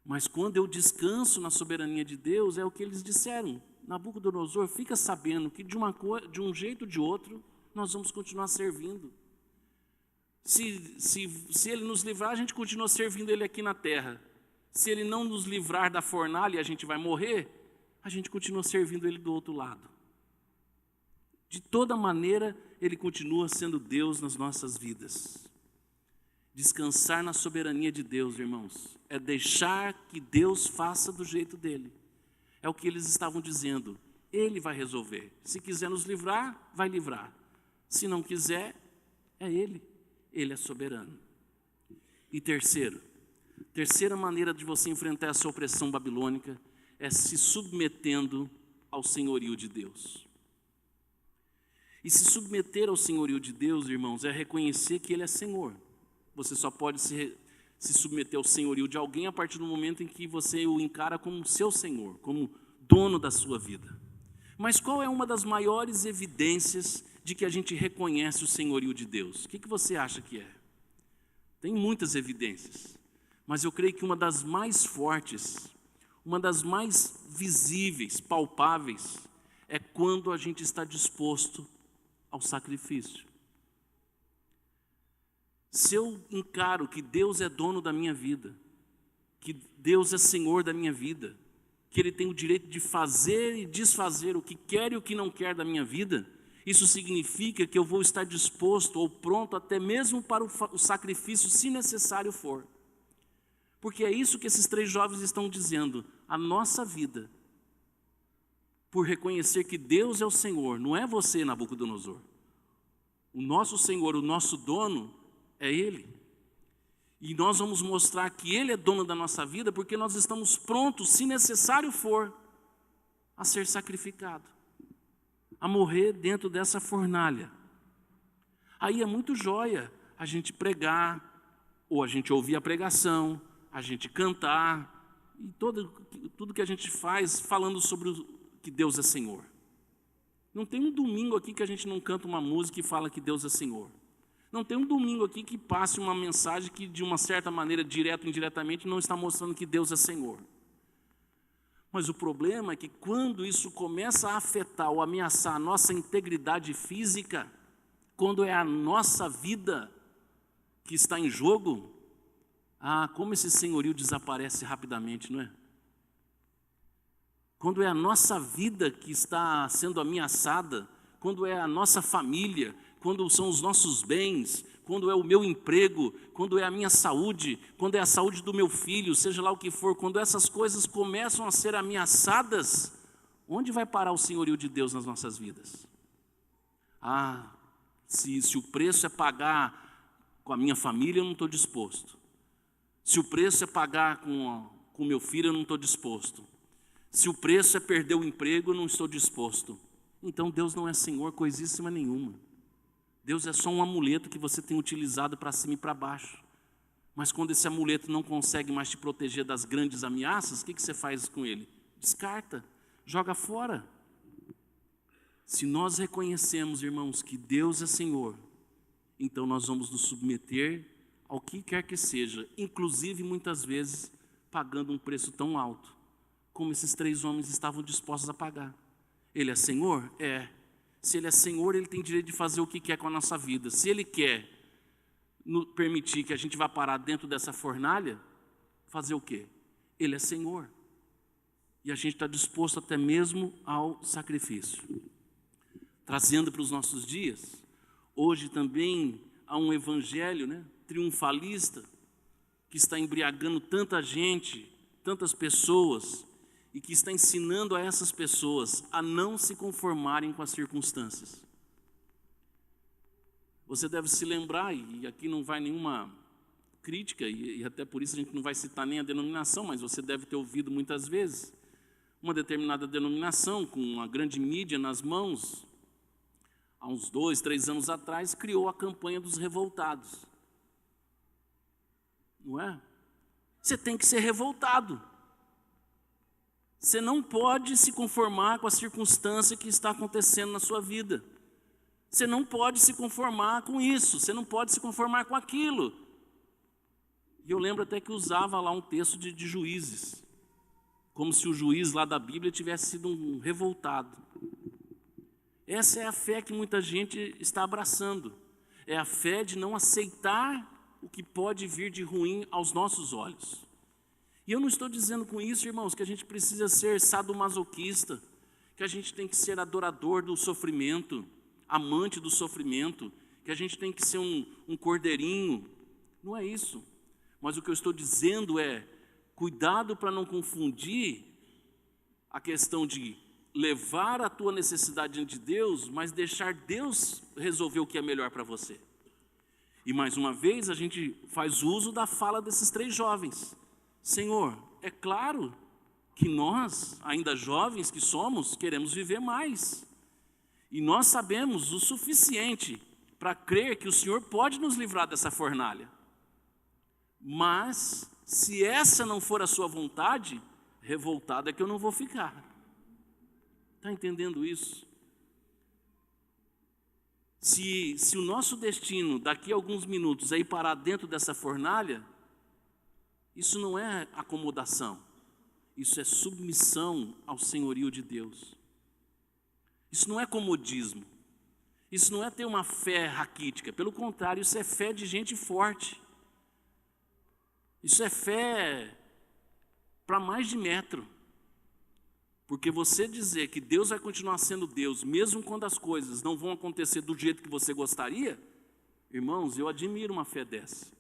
Mas quando eu descanso na soberania de Deus, é o que eles disseram: Nabucodonosor, fica sabendo que de um jeito ou de outro, nós vamos continuar servindo. Se Ele nos livrar, a gente continua servindo Ele aqui na terra. Se Ele não nos livrar da fornalha e a gente vai morrer, a gente continua servindo Ele do outro lado. De toda maneira, Ele continua sendo Deus nas nossas vidas. Descansar na soberania de Deus, irmãos, é deixar que Deus faça do jeito dele. É o que eles estavam dizendo. Ele vai resolver. Se quiser nos livrar, vai livrar. Se não quiser, é Ele. Ele é soberano. E terceira maneira de você enfrentar essa opressão babilônica é se submetendo ao senhorio de Deus. E se submeter ao senhorio de Deus, irmãos, é reconhecer que Ele é Senhor. Você só pode se submeter ao senhorio de alguém a partir do momento em que você o encara como seu Senhor, como dono da sua vida. Mas qual é uma das maiores evidências de que a gente reconhece o senhorio de Deus? O que você acha que é? Tem muitas evidências, mas eu creio que uma das mais fortes, uma das mais visíveis, palpáveis, é quando a gente está disposto ao sacrifício. Se eu encaro que Deus é dono da minha vida, que Deus é Senhor da minha vida, que Ele tem o direito de fazer e desfazer o que quer e o que não quer da minha vida, isso significa que eu vou estar disposto ou pronto até mesmo para o sacrifício, se necessário for. Porque é isso que esses três jovens estão dizendo. A nossa vida, por reconhecer que Deus é o Senhor, não é você, Nabucodonosor. O nosso Senhor, o nosso dono, é Ele. E nós vamos mostrar que Ele é dono da nossa vida porque nós estamos prontos, se necessário for. a ser sacrificado, a morrer dentro dessa fornalha. Aí é muito joia a gente pregar, ou a gente ouvir a pregação, a gente cantar, e tudo que a gente faz falando sobre que Deus é Senhor. Não tem um domingo aqui que a gente não canta uma música e fala que Deus é Senhor. Não tem um domingo aqui que passe uma mensagem que, de uma certa maneira, direto ou indiretamente, não está mostrando que Deus é Senhor. Mas o problema é que quando isso começa a afetar ou ameaçar a nossa integridade física, quando é a nossa vida que está em jogo, como esse senhorio desaparece rapidamente, não é? Quando é a nossa vida que está sendo ameaçada, quando é a nossa família, quando são os nossos bens, quando é o meu emprego, quando é a minha saúde, quando é a saúde do meu filho, seja lá o que for, quando essas coisas começam a ser ameaçadas, onde vai parar o senhorio de Deus nas nossas vidas? Se o preço é pagar com a minha família, eu não estou disposto. Se o preço é pagar com o meu filho, eu não estou disposto. Se o preço é perder o emprego, eu não estou disposto. Então Deus não é Senhor coisíssima nenhuma. Deus é só um amuleto que você tem utilizado para cima e para baixo. Mas quando esse amuleto não consegue mais te proteger das grandes ameaças, o que você faz com ele? Descarta, joga fora. Se nós reconhecemos, irmãos, que Deus é Senhor, então nós vamos nos submeter ao que quer que seja, inclusive muitas vezes pagando um preço tão alto, como esses 3 homens estavam dispostos a pagar. Ele é Senhor? É. Se Ele é Senhor, Ele tem direito de fazer o que quer com a nossa vida. Se Ele quer permitir que a gente vá parar dentro dessa fornalha, fazer o quê? Ele é Senhor. E a gente está disposto até mesmo ao sacrifício. Trazendo para os nossos dias, hoje também há um evangelho, triunfalista, que está embriagando tanta gente, tantas pessoas, e que está ensinando a essas pessoas a não se conformarem com as circunstâncias. Você deve se lembrar, e aqui não vai nenhuma crítica, e até por isso a gente não vai citar nem a denominação, mas você deve ter ouvido muitas vezes, uma determinada denominação, com uma grande mídia nas mãos, há uns 2, 3 anos atrás, criou a campanha dos revoltados. Não é? Você tem que ser revoltado. Você não pode se conformar com a circunstância que está acontecendo na sua vida. Você não pode se conformar com isso, você não pode se conformar com aquilo. E eu lembro até que usava lá um texto de Juízes, como se o juiz lá da Bíblia tivesse sido um revoltado. Essa é a fé que muita gente está abraçando. É a fé de não aceitar o que pode vir de ruim aos nossos olhos. E eu não estou dizendo com isso, irmãos, que a gente precisa ser sadomasoquista, que a gente tem que ser adorador do sofrimento, amante do sofrimento, que a gente tem que ser um cordeirinho. Não é isso. Mas o que eu estou dizendo é, cuidado para não confundir a questão de levar a tua necessidade diante de Deus, mas deixar Deus resolver o que é melhor para você. E mais uma vez a gente faz uso da fala desses 3 jovens. Senhor, é claro que nós, ainda jovens que somos, queremos viver mais. E nós sabemos o suficiente para crer que o Senhor pode nos livrar dessa fornalha. Mas, se essa não for a sua vontade, revoltado é que eu não vou ficar. Está entendendo isso? Se o nosso destino daqui a alguns minutos é ir parar dentro dessa fornalha, isso não é acomodação, isso é submissão ao senhorio de Deus. Isso não é comodismo, isso não é ter uma fé raquítica, pelo contrário, isso é fé de gente forte. Isso é fé para mais de metro. Porque você dizer que Deus vai continuar sendo Deus, mesmo quando as coisas não vão acontecer do jeito que você gostaria, irmãos, eu admiro uma fé dessa.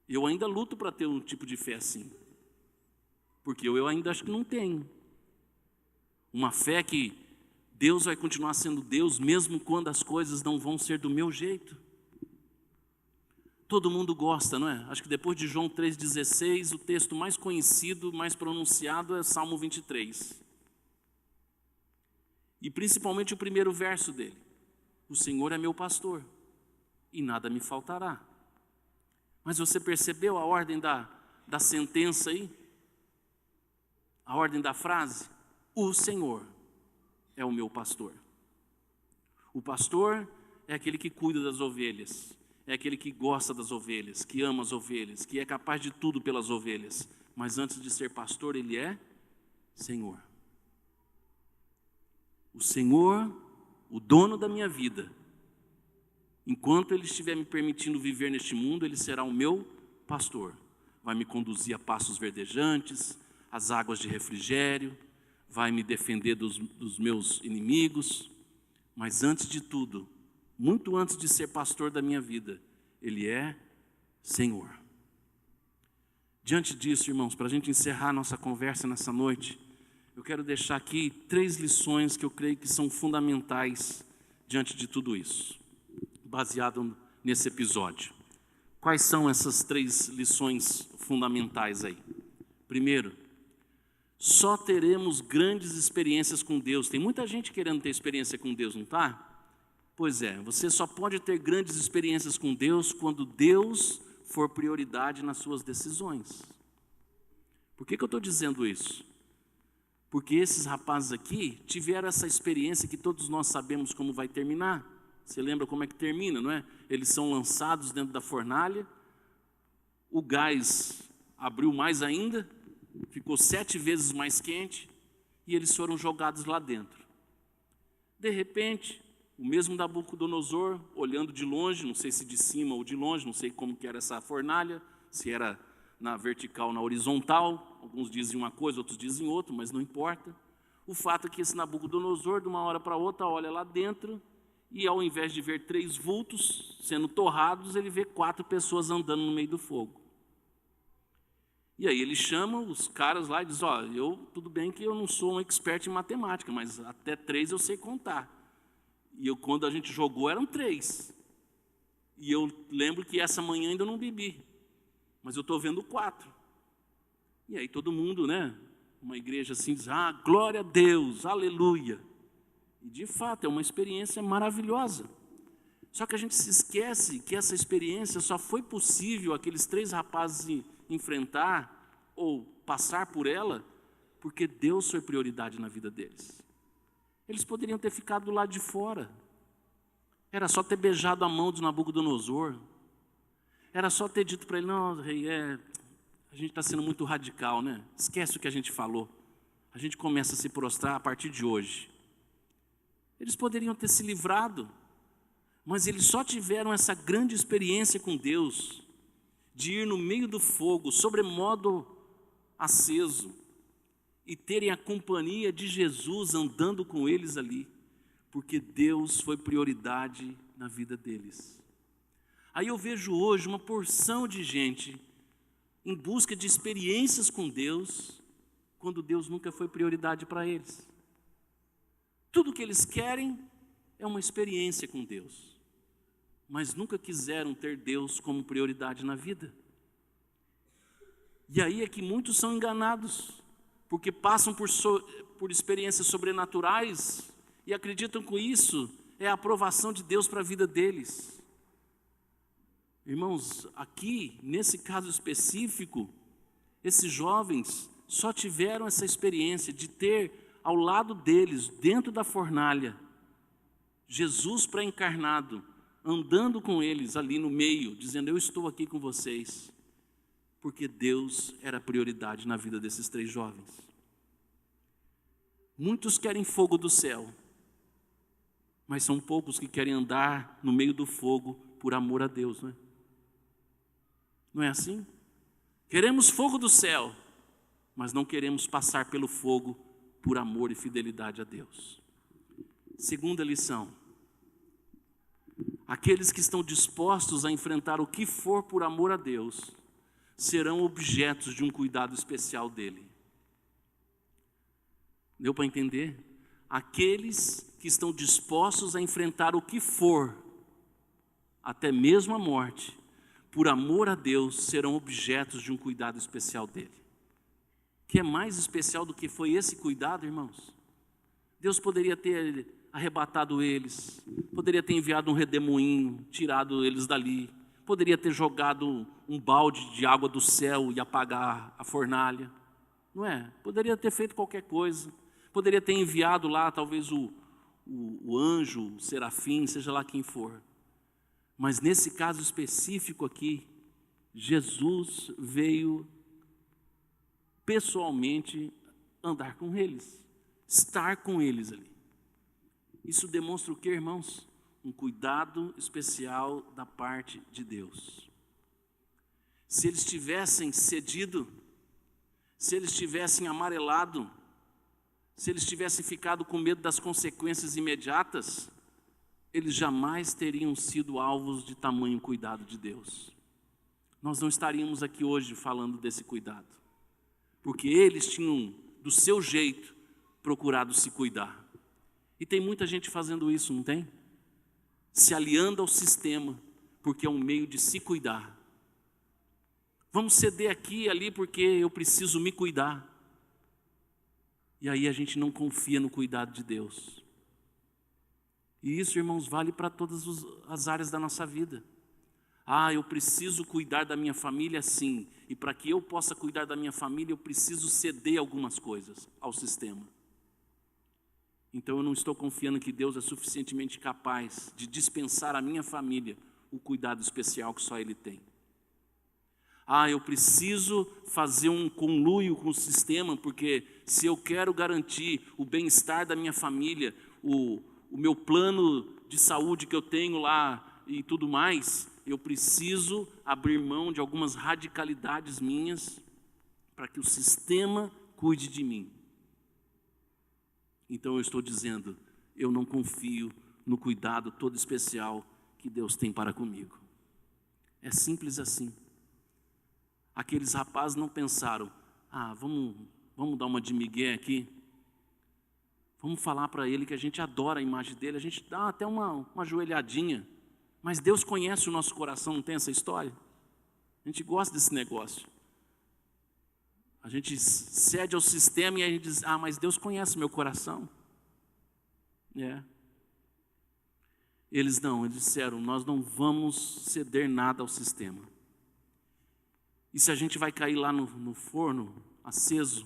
Eu ainda luto para ter um tipo de fé assim. Porque eu ainda acho que não tenho. Uma fé que Deus vai continuar sendo Deus, mesmo quando as coisas não vão ser do meu jeito. Todo mundo gosta, não é? Acho que depois de João 3,16, o texto mais conhecido, mais pronunciado é Salmo 23. E principalmente o primeiro verso dele. O Senhor é meu pastor e nada me faltará. Mas você percebeu a ordem da sentença aí? A ordem da frase? O Senhor é o meu pastor. O pastor é aquele que cuida das ovelhas. É aquele que gosta das ovelhas, que ama as ovelhas, que é capaz de tudo pelas ovelhas. Mas antes de ser pastor, ele é Senhor. O Senhor, o dono da minha vida. Enquanto Ele estiver me permitindo viver neste mundo, Ele será o meu pastor. Vai me conduzir a pastos verdejantes, às águas de refrigério, vai me defender dos meus inimigos. Mas antes de tudo, muito antes de ser pastor da minha vida, Ele é Senhor. Diante disso, irmãos, para a gente encerrar nossa conversa nessa noite, eu quero deixar aqui 3 lições que eu creio que são fundamentais diante de tudo isso, baseado nesse episódio. Quais são essas 3 lições fundamentais aí? Primeiro, só teremos grandes experiências com Deus. Tem muita gente querendo ter experiência com Deus, não está? Pois é, você só pode ter grandes experiências com Deus quando Deus for prioridade nas suas decisões. Por que eu estou dizendo isso? Porque esses rapazes aqui tiveram essa experiência que todos nós sabemos como vai terminar. Você lembra como é que termina, não é? Eles são lançados dentro da fornalha, o gás abriu mais ainda, ficou 7 vezes mais quente e eles foram jogados lá dentro. De repente, o mesmo Nabucodonosor, olhando de longe, não sei se de cima ou de longe, não sei como que era essa fornalha, se era na vertical, na horizontal, alguns dizem uma coisa, outros dizem outra, mas não importa. O fato é que esse Nabucodonosor, de uma hora para outra, olha lá dentro e ao invés de ver 3 vultos sendo torrados, ele vê 4 pessoas andando no meio do fogo. E aí ele chama os caras lá e diz, tudo bem que eu não sou um expert em matemática, mas até 3 eu sei contar. E quando a gente jogou eram 3. E eu lembro que essa manhã ainda não bebi, mas eu estou vendo 4. E aí todo mundo, né, uma igreja assim diz, glória a Deus, aleluia. E de fato é uma experiência maravilhosa. Só que a gente se esquece que essa experiência só foi possível aqueles 3 rapazes enfrentar ou passar por ela porque Deus foi prioridade na vida deles. Eles poderiam ter ficado do lado de fora. Era só ter beijado a mão de Nabucodonosor. Era só ter dito para ele, não, rei, a gente está sendo muito radical, né? Esquece o que a gente falou. A gente começa a se prostrar a partir de hoje. Eles poderiam ter se livrado, mas eles só tiveram essa grande experiência com Deus, de ir no meio do fogo, sobremodo aceso, e terem a companhia de Jesus andando com eles ali, porque Deus foi prioridade na vida deles. Aí eu vejo hoje uma porção de gente em busca de experiências com Deus, quando Deus nunca foi prioridade para eles. Tudo que eles querem é uma experiência com Deus, mas nunca quiseram ter Deus como prioridade na vida. E aí é que muitos são enganados, porque passam por experiências sobrenaturais e acreditam que isso é a aprovação de Deus para a vida deles. Irmãos, aqui, nesse caso específico, esses jovens só tiveram essa experiência de ter ao lado deles, dentro da fornalha, Jesus pré-encarnado, andando com eles ali no meio, dizendo, eu estou aqui com vocês, porque Deus era prioridade na vida desses 3 jovens. Muitos querem fogo do céu, mas são poucos que querem andar no meio do fogo por amor a Deus, não é? Não é assim? Queremos fogo do céu, mas não queremos passar pelo fogo por amor e fidelidade a Deus. Segunda lição: aqueles que estão dispostos a enfrentar o que for por amor a Deus, serão objetos de um cuidado especial dele. Deu para entender? Aqueles que estão dispostos a enfrentar o que for, até mesmo a morte, por amor a Deus, serão objetos de um cuidado especial dele. Que é mais especial do que foi esse cuidado, irmãos? Deus poderia ter arrebatado eles, poderia ter enviado um redemoinho, tirado eles dali, poderia ter jogado um balde de água do céu e apagar a fornalha, não é? Poderia ter feito qualquer coisa, poderia ter enviado lá talvez o anjo, o serafim, seja lá quem for. Mas nesse caso específico aqui, Jesus veio pessoalmente andar com eles, estar com eles ali. Isso demonstra o que, irmãos? Um cuidado especial da parte de Deus. Se eles tivessem cedido, se eles tivessem amarelado, se eles tivessem ficado com medo das consequências imediatas, eles jamais teriam sido alvos de tamanho cuidado de Deus. Nós não estaríamos aqui hoje falando desse cuidado, porque eles tinham, do seu jeito, procurado se cuidar. E tem muita gente fazendo isso, não tem? Se aliando ao sistema, porque é um meio de se cuidar. Vamos ceder aqui e ali porque eu preciso me cuidar. E aí a gente não confia no cuidado de Deus. E isso, irmãos, vale para todas as áreas da nossa vida. Eu preciso cuidar da minha família, sim. E para que eu possa cuidar da minha família, eu preciso ceder algumas coisas ao sistema. Então eu não estou confiando que Deus é suficientemente capaz de dispensar à minha família o cuidado especial que só Ele tem. Eu preciso fazer um conluio com o sistema, porque se eu quero garantir o bem-estar da minha família, o meu plano de saúde que eu tenho lá e tudo mais, eu preciso abrir mão de algumas radicalidades minhas para que o sistema cuide de mim. Então eu estou dizendo, eu não confio no cuidado todo especial que Deus tem para comigo. É simples assim. Aqueles rapazes não pensaram, vamos dar uma de migué aqui, vamos falar para ele que a gente adora a imagem dele, a gente dá até uma ajoelhadinha, mas Deus conhece o nosso coração, não tem essa história? A gente gosta desse negócio. A gente cede ao sistema e a gente diz, mas Deus conhece meu coração. Eles disseram, nós não vamos ceder nada ao sistema. E se a gente vai cair lá no forno aceso,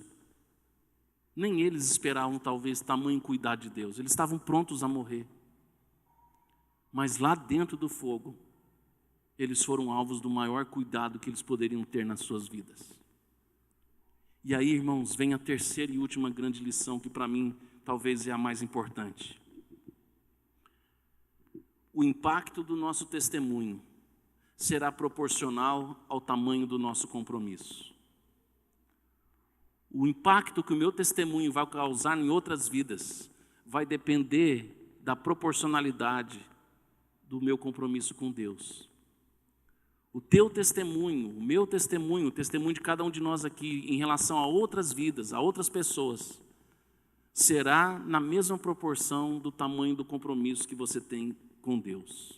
nem eles esperavam talvez tamanho cuidado de Deus. Eles estavam prontos a morrer. Mas lá dentro do fogo, eles foram alvos do maior cuidado que eles poderiam ter nas suas vidas. E aí, irmãos, vem a terceira e última grande lição, que para mim talvez é a mais importante. O impacto do nosso testemunho será proporcional ao tamanho do nosso compromisso. O impacto que o meu testemunho vai causar em outras vidas vai depender da proporcionalidade do meu compromisso com Deus. O teu testemunho, o meu testemunho, o testemunho de cada um de nós aqui em relação a outras vidas, a outras pessoas, será na mesma proporção do tamanho do compromisso que você tem com Deus.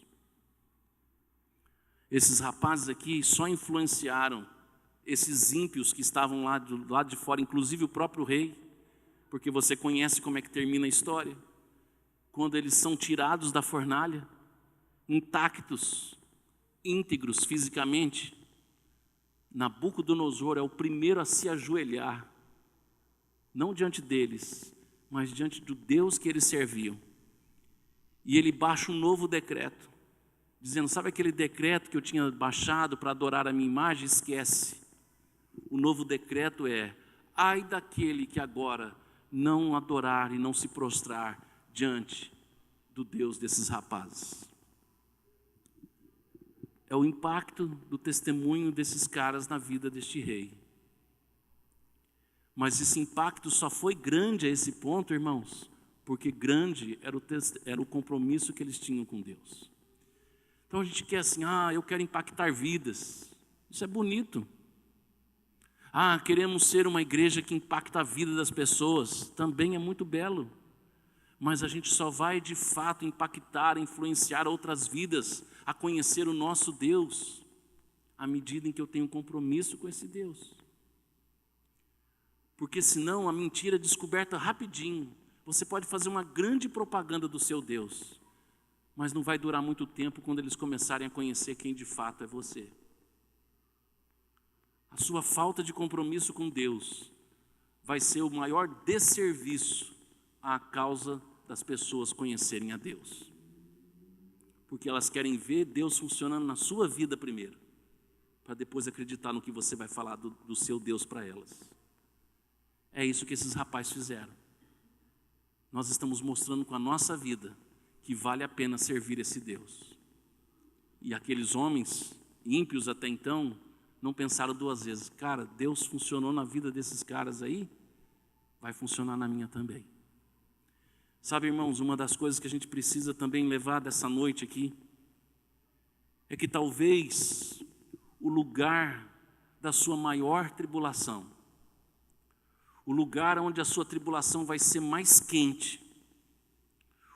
Esses rapazes aqui só influenciaram esses ímpios que estavam lá do lado de fora, inclusive o próprio rei, porque você conhece como é que termina a história. Quando eles são tirados da fornalha, intactos, íntegros fisicamente, Nabucodonosor é o primeiro a se ajoelhar, não diante deles, mas diante do Deus que eles serviam. E ele baixa um novo decreto, dizendo, sabe aquele decreto que eu tinha baixado para adorar a minha imagem? Esquece. O novo decreto é, ai daquele que agora não adorar e não se prostrar diante do Deus desses rapazes. É o impacto do testemunho desses caras na vida deste rei. Mas esse impacto só foi grande a esse ponto, irmãos, porque grande era o compromisso que eles tinham com Deus. Então a gente quer assim, eu quero impactar vidas. Isso é bonito. Queremos ser uma igreja que impacta a vida das pessoas. Também é muito belo. Mas a gente só vai de fato impactar, influenciar outras vidas a conhecer o nosso Deus, à medida em que eu tenho compromisso com esse Deus. Porque senão a mentira é descoberta rapidinho. Você pode fazer uma grande propaganda do seu Deus, mas não vai durar muito tempo quando eles começarem a conhecer quem de fato é você. A sua falta de compromisso com Deus vai ser o maior desserviço à causa das pessoas conhecerem a Deus. Porque elas querem ver Deus funcionando na sua vida primeiro, para depois acreditar no que você vai falar do seu Deus para elas. É isso que esses rapazes fizeram. Nós estamos mostrando com a nossa vida que vale a pena servir esse Deus. E aqueles homens ímpios até então não pensaram duas vezes. Cara, Deus funcionou na vida desses caras aí, vai funcionar na minha também. Sabe, irmãos, uma das coisas que a gente precisa também levar dessa noite aqui é que talvez o lugar da sua maior tribulação, o lugar onde a sua tribulação vai ser mais quente,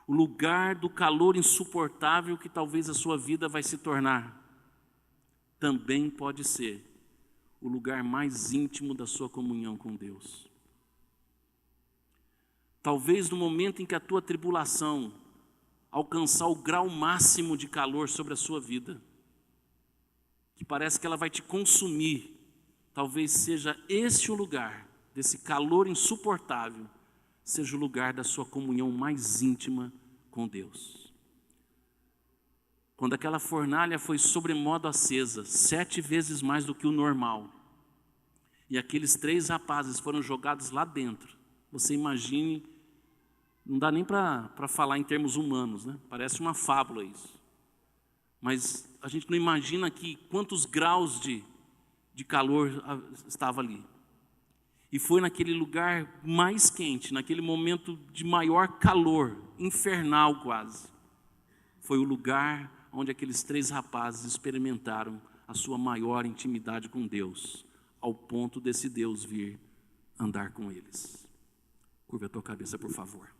o lugar do calor insuportável que talvez a sua vida vai se tornar, também pode ser o lugar mais íntimo da sua comunhão com Deus. Talvez no momento em que a tua tribulação alcançar o grau máximo de calor sobre a sua vida, que parece que ela vai te consumir, talvez seja esse o lugar, desse calor insuportável, seja o lugar da sua comunhão mais íntima com Deus. Quando aquela fornalha foi sobremodo acesa, 7 vezes mais do que o normal, e aqueles 3 rapazes foram jogados lá dentro, você imagine, não dá nem para falar em termos humanos, né? Parece uma fábula isso. Mas a gente não imagina aqui quantos graus de calor estava ali. E foi naquele lugar mais quente, naquele momento de maior calor, infernal quase. Foi o lugar onde aqueles 3 rapazes experimentaram a sua maior intimidade com Deus, ao ponto desse Deus vir andar com eles. Curva a tua cabeça, por favor.